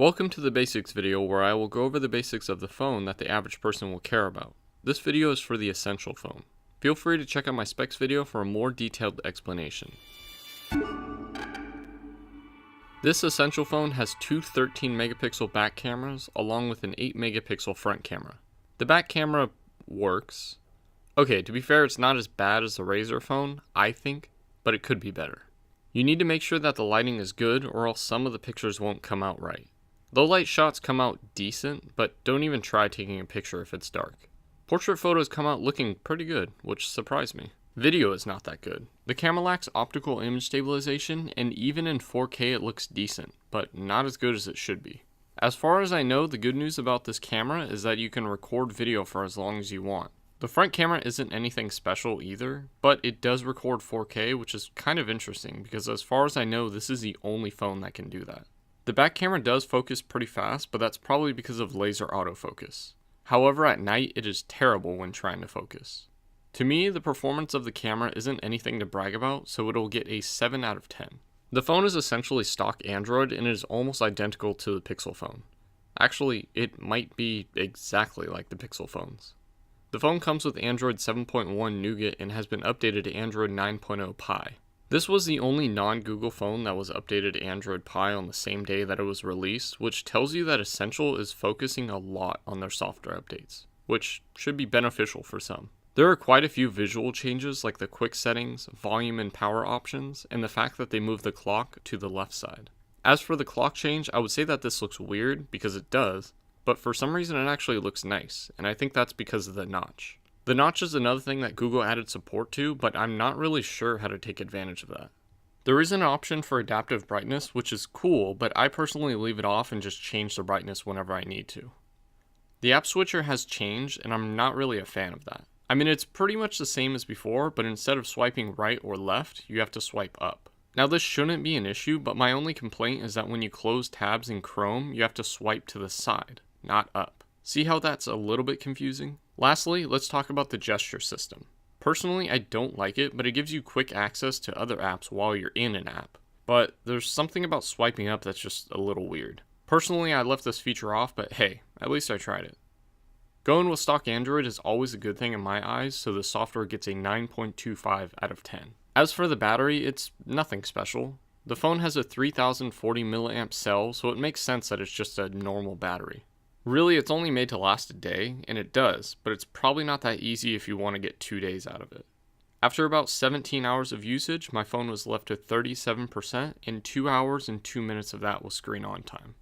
Welcome to the basics video where I will go over the basics of the phone that the average person will care about. This video is for the essential phone. Feel free to check out my specs video for a more detailed explanation. This essential phone has two 13 megapixel back cameras along with an 8 megapixel front camera. The back camera works. Okay, to be fair, it's not as bad as the Razr phone, I think, but it could be better. You need to make sure that the lighting is good or else some of the pictures won't come out right. Low light shots come out decent, but don't even try taking a picture if it's dark. Portrait photos come out looking pretty good, which surprised me. Video is not that good. The camera lacks optical image stabilization, and even in 4K it looks decent, but not as good as it should be. As far as I know, the good news about this camera is that you can record video for as long as you want. The front camera isn't anything special either, but it does record 4K, which is kind of interesting because as far as I know, this is the only phone that can do that. The back camera does focus pretty fast, but that's probably because of laser autofocus. However, at night, it is terrible when trying to focus. To me, the performance of the camera isn't anything to brag about, so it'll get a 7 out of 10. The phone is essentially stock Android and it is almost identical to the Pixel phone. Actually, it might be exactly like the Pixel phones. The phone comes with Android 7.1 Nougat and has been updated to Android 9.0 Pie. This was the only non-Google phone that was updated to Android Pie on the same day that it was released, which tells you that Essential is focusing a lot on their software updates, which should be beneficial for some. There are quite a few visual changes like the quick settings, volume and power options, and the fact that they move the clock to the left side. As for the clock change, I would say that this looks weird because it does, but for some reason it actually looks nice, and I think that's because of the notch. The notch is another thing that Google added support to, but I'm not really sure how to take advantage of that. There is an option for adaptive brightness, which is cool, but I personally leave it off and just change the brightness whenever I need to. The app switcher has changed, and I'm not really a fan of that. I mean, it's pretty much the same as before, but instead of swiping right or left, you have to swipe up. Now this shouldn't be an issue, but my only complaint is that when you close tabs in Chrome, you have to swipe to the side, not up. See how that's a little bit confusing? Lastly, let's talk about the gesture system. Personally, I don't like it, but it gives you quick access to other apps while you're in an app. But there's something about swiping up that's just a little weird. Personally, I left this feature off, but hey, at least I tried it. Going with stock Android is always a good thing in my eyes, so the software gets a 9.25 out of 10. As for the battery, it's nothing special. The phone has a 3040 mAh cell, so it makes sense that it's just a normal battery. Really, it's only made to last a day, and it does, but it's probably not that easy if you want to get 2 days out of it. After about 17 hours of usage, my phone was left to 37%, and 2 hours and 2 minutes of that was screen on time.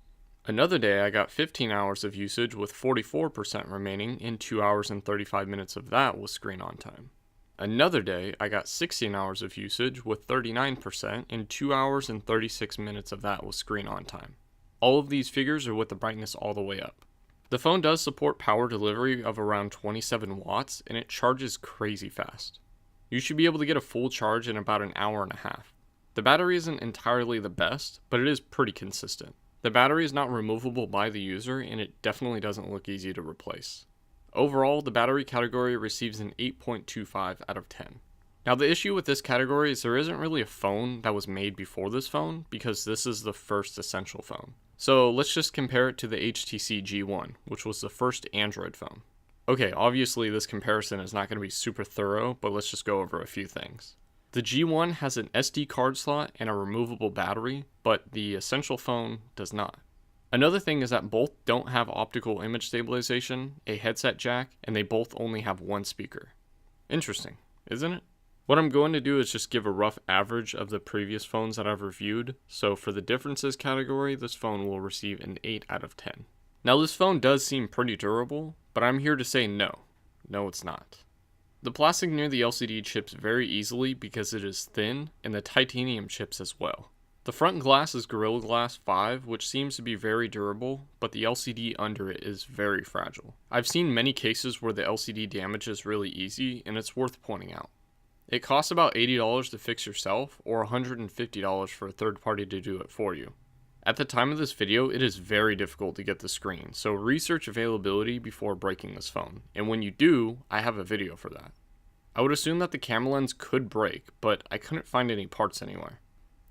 Another day, I got 15 hours of usage with 44% remaining, and 2 hours and 35 minutes of that was screen on time. Another day, I got 16 hours of usage with 39%, and 2 hours and 36 minutes of that was screen on time. All of these figures are with the brightness all the way up. The phone does support power delivery of around 27 watts, and it charges crazy fast. You should be able to get a full charge in about an hour and a half. The battery isn't entirely the best, but it is pretty consistent. The battery is not removable by the user, and it definitely doesn't look easy to replace. Overall, the battery category receives an 8.25 out of 10. Now the issue with this category is there isn't really a phone that was made before this phone, because this is the first essential phone. So let's just compare it to the HTC G1, which was the first Android phone. Okay, obviously this comparison is not going to be super thorough, but let's just go over a few things. The G1 has an SD card slot and a removable battery, but the essential phone does not. Another thing is that both don't have optical image stabilization, a headset jack, and they both only have one speaker. Interesting, isn't it? What I'm going to do is just give a rough average of the previous phones that I've reviewed, so for the differences category, this phone will receive an 8 out of 10. Now this phone does seem pretty durable, but I'm here to say no. No, it's not. The plastic near the LCD chips very easily because it is thin, and the titanium chips as well. The front glass is Gorilla Glass 5, which seems to be very durable, but the LCD under it is very fragile. I've seen many cases where the LCD damage is really easy, and it's worth pointing out. It costs about $80 to fix yourself, or $150 for a third party to do it for you. At the time of this video, it is very difficult to get the screen, so research availability before breaking this phone, and when you do, I have a video for that. I would assume that the camera lens could break, but I couldn't find any parts anywhere.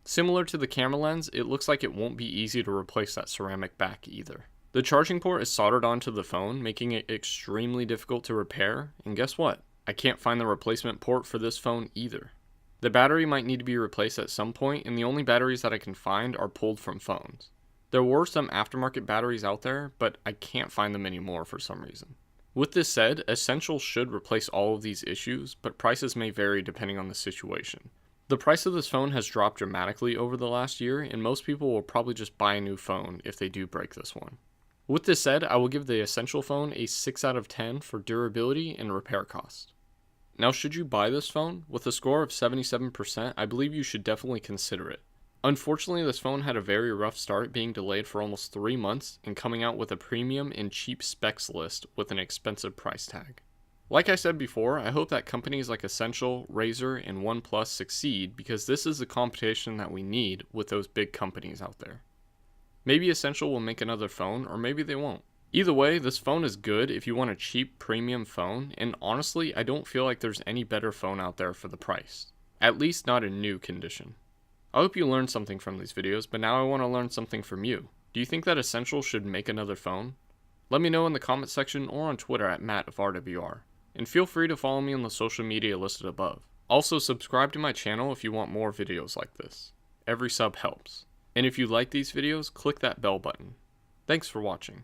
Similar to the camera lens, it looks like it won't be easy to replace that ceramic back either. The charging port is soldered onto the phone, making it extremely difficult to repair, and guess what? I can't find the replacement port for this phone either. The battery might need to be replaced at some point, and the only batteries that I can find are pulled from phones. There were some aftermarket batteries out there, but I can't find them anymore for some reason. With this said, Essential should replace all of these issues, but prices may vary depending on the situation. The price of this phone has dropped dramatically over the last year, and most people will probably just buy a new phone if they do break this one. With this said, I will give the Essential phone a 6 out of 10 for durability and repair cost. Now, should you buy this phone? With a score of 77%, I believe you should definitely consider it. Unfortunately, this phone had a very rough start, being delayed for almost 3 months and coming out with a premium and cheap specs list with an expensive price tag. Like I said before, I hope that companies like Essential, Razer, and OnePlus succeed because this is the competition that we need with those big companies out there. Maybe Essential will make another phone, or maybe they won't. Either way, this phone is good if you want a cheap premium phone, and honestly, I don't feel like there's any better phone out there for the price. At least not in new condition. I hope you learned something from these videos, but now I want to learn something from you. Do you think that Essential should make another phone? Let me know in the comment section or on Twitter at MattofRWR. And feel free to follow me on the social media listed above. Also, subscribe to my channel if you want more videos like this. Every sub helps. And if you like these videos, click that bell button. Thanks for watching.